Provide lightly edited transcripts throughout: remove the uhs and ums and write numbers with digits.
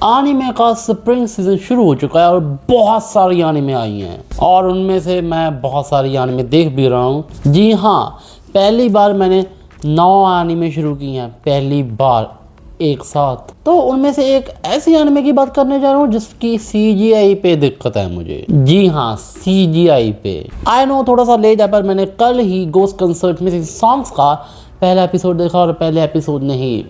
Anime का spring season शुरू हो चुका है और बहुत सारी एनीमे आई हैं और उनमें से मैं बहुत सारी एनीमे देख भी रहा हूँ। जी हाँ, पहली बार मैंने 9 एनीमे शुरू की हैं, पहली बार एक साथ। तो उनमें से एक ऐसी एनीमे की बात करने जा रहा हूँ जिसकी CGI पे दिक्कत है मुझे। जी हाँ, CGI पे। आई नो थोड़ा सा लेट है, पर मैंने कल ही गोस्ट कंसर्ट में सॉन्ग्स का पहला एपिसोड देखा और पहले एपिसोड नहीं,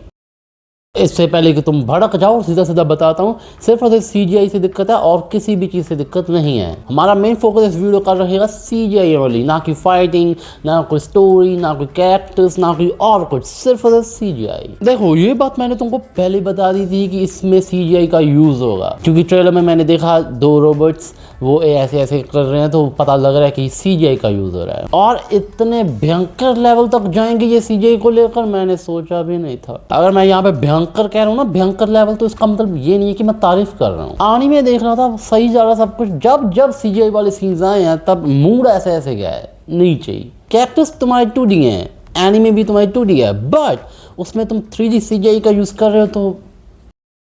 इससे पहले कि तुम भड़क जाओ सीधा सीधा बताता हूँ, सिर्फ और सिर्फ CGI से दिक्कत है और किसी भी चीज़ से दिक्कत नहीं है। हमारा मेन फोकस इस वीडियो का रहेगा CGI वाली, ना कि फाइटिंग, ना कोई स्टोरी, ना कोई कैरेक्टर्स, ना कोई और कुछ, सिर्फ और सिर्फ CGI। देखो, ये बात मैंने तुमको पहले बता दी थी कि इसमें CGI का यूज़ होगा, क्योंकि ट्रेलर में मैंने देखा 2 रोबोट्स वो ऐसे ऐसे कर रहे हैं, तो पता लग रहा है कि CGI का यूज़ हो रहा है और इतने भयंकर लेवल तक जाएंगे ये CGI को लेकर, मैंने सोचा भी नहीं था। अगर मैं यहाँ पे भयंकर कह रहा हूँ ना, भयंकर लेवल, तो इसका मतलब ये नहीं है कि मैं तारीफ कर रहा हूँ। एनीमे देख रहा था, सही जा रहा सब कुछ, जब CGI वाले सीन्स आए हैं तब मूड ऐसे ऐसे गया है नीचे। कैरेक्टर्स तुम्हारे 2D हैं, एनीमे भी तुम्हारी 2D है, बट उसमें तुम 3D CGI का यूज़ कर रहे हो, तो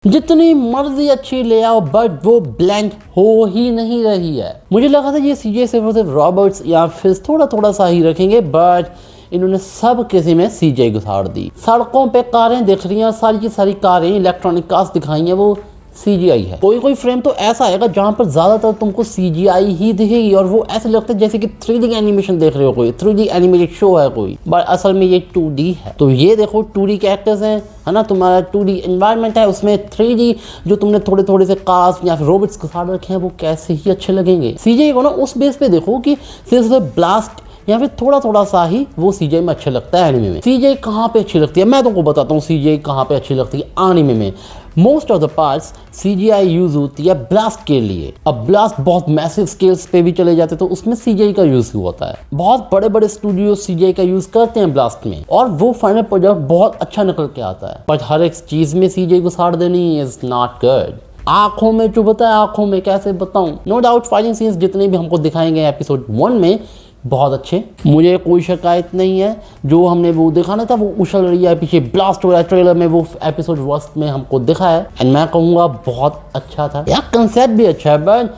जितनी मर्जी अच्छी ले आओ बट वो ब्लेंड हो ही नहीं रही है। मुझे लगा था ये CGI सिर्फ और सिर्फ रॉबर्ट्स या फिर थोड़ा थोड़ा सा ही रखेंगे, बट इन्होंने सब किसी में CGI घुसाड़ दी। सड़कों पे कारें दिख रही हैं, सारी की सारी कारें इलेक्ट्रॉनिक कार्स दिखाई हैं, वो CGI है। कोई कोई फ्रेम तो ऐसा आएगा जहाँ पर ज़्यादातर तुमको CGI ही दिखेगी और वो ऐसे लगता है जैसे कि 3D एनिमेशन देख रहे हो, कोई 3D एनिमेटेड शो है कोई, बट असल में ये 2D है। तो ये देखो 2D कैरेक्टर्स हैं, है ना, तुम्हारा 2D एनवायरनमेंट है, उसमें 3D जो तुमने थोड़े थोड़े से कार्स या फिर रोबोट्स घुसाड़ रखे हैं, वो कैसे ही अच्छे लगेंगे। CGI को ना उस बेस पे देखो कि सिर्फ ब्लास्ट या फिर थोड़ा थोड़ा सा ही वो CGI में अच्छा लगता है। एनीमे में CGI कहाँ पे अच्छी लगती है, मैं तुमको बताता हूँ CGI कहाँ पे अच्छी लगती है। एनीमे में most of the parts CGI use होती है ब्लास्ट के लिए। अब ब्लास्ट बहुत मैसिव स्केल्स पे भी चले जाते, तो उसमें CGI का यूज होता है। बहुत बड़े बड़े स्टूडियो CGI का यूज करते हैं ब्लास्ट में और वो फाइनल प्रोडक्ट बहुत अच्छा निकल के आता है। बट हर एक चीज में CGI घुसाड़ देनी इज नॉट गुड। आंखों में चुभता है, आंखों में कैसे बताऊं। नो डाउट फाइटिंग सीन्स जितने भी हमको दिखाएंगे एपिसोड 1 में बहुत अच्छे, मुझे कोई शिकायत नहीं है। जो हमने वो दिखाना था वो उछल रही है, पीछे ब्लास्ट हो रहा है, ट्रेलर में वो एपिसोड 1 में हमको दिखा है एंड मैं कहूँगा बहुत अच्छा था। यार कंसेप्ट भी अच्छा है, बट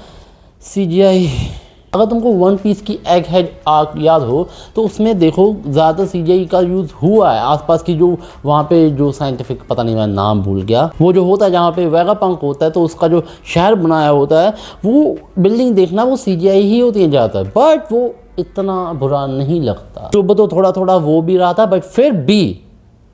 CGI, अगर तुमको वन पीस की एग हेड आर्क याद हो तो उसमें देखो ज़्यादा CGI का यूज़ हुआ है। आसपास की जो वहाँ पे जो साइंटिफिक, पता नहीं मैं नाम भूल गया, वो जो होता है जहाँ पे वेगापंक होता है, तो उसका जो शहर बनाया होता है, वो बिल्डिंग देखना वो CGI ही होती है ज़्यादातर, बट वो इतना बुरा नहीं लगता। चुभ तो थोड़ा थोड़ा वो भी रहा था, बट फिर भी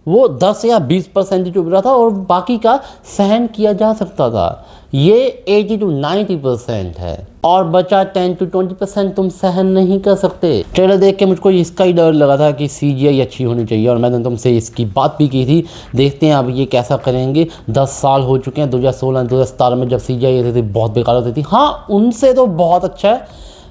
वो 10 या 20% ही चुभ रहा था और बाकी का सहन किया जा सकता था। ये 80 to 90% है और बचा 10 to 20% तुम सहन नहीं कर सकते। ट्रेलर देख के मुझको इसका ही डर लगा था कि CGI अच्छी होनी चाहिए और मैंने तुमसे इसकी बात भी की थी। देखते हैं अब ये कैसा करेंगे। 10 साल हो चुके हैं, 2016 2017 में जब CGI आती थी बहुत बेकार होती थी। हाँ, उनसे तो बहुत अच्छा है,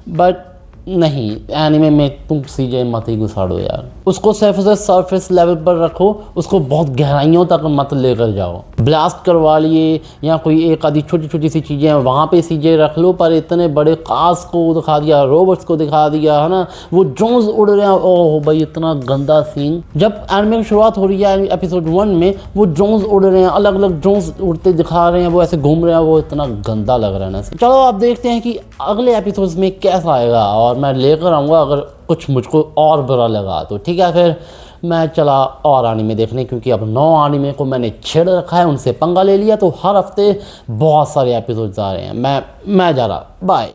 बट नहीं, एनीमे में तुम CGI मत ही घुसाड़ो यार। उसको सिर्फ सरफेस लेवल पर रखो, उसको बहुत गहराइयों तक मत लेकर जाओ। ब्लास्ट करवा लिए या कोई एक आधी छोटी छोटी सी चीज़ें वहाँ पे CGI रख लो, पर इतने बड़े कार्स को दिखा दिया, रोबोट्स को दिखा दिया, है ना, वो ड्रोन्स उड़ रहे हैं। ओह भाई, इतना गंदा सीन। जब एनीमे की शुरुआत हो रही है एपिसोड 1 में, वो ड्रोन्स उड़ रहे हैं, अलग अलग ड्रोन्स उड़ते दिखा रहे हैं, वो ऐसे घूम रहे हैं, वो इतना गंदा लग रहा है ना। चलो अब देखते हैं कि अगले एपिसोड्स में कैसा आएगा और मैं लेकर आऊँगा। अगर कुछ मुझको और बुरा लगा तो ठीक है, फिर मैं चला और एनीमे देखने, क्योंकि अब 9 एनीमे को मैंने छेड़ रखा है, उनसे पंगा ले लिया, तो हर हफ्ते बहुत सारे एपिसोड्स आ रहे हैं। मैं जा रहा, बाय।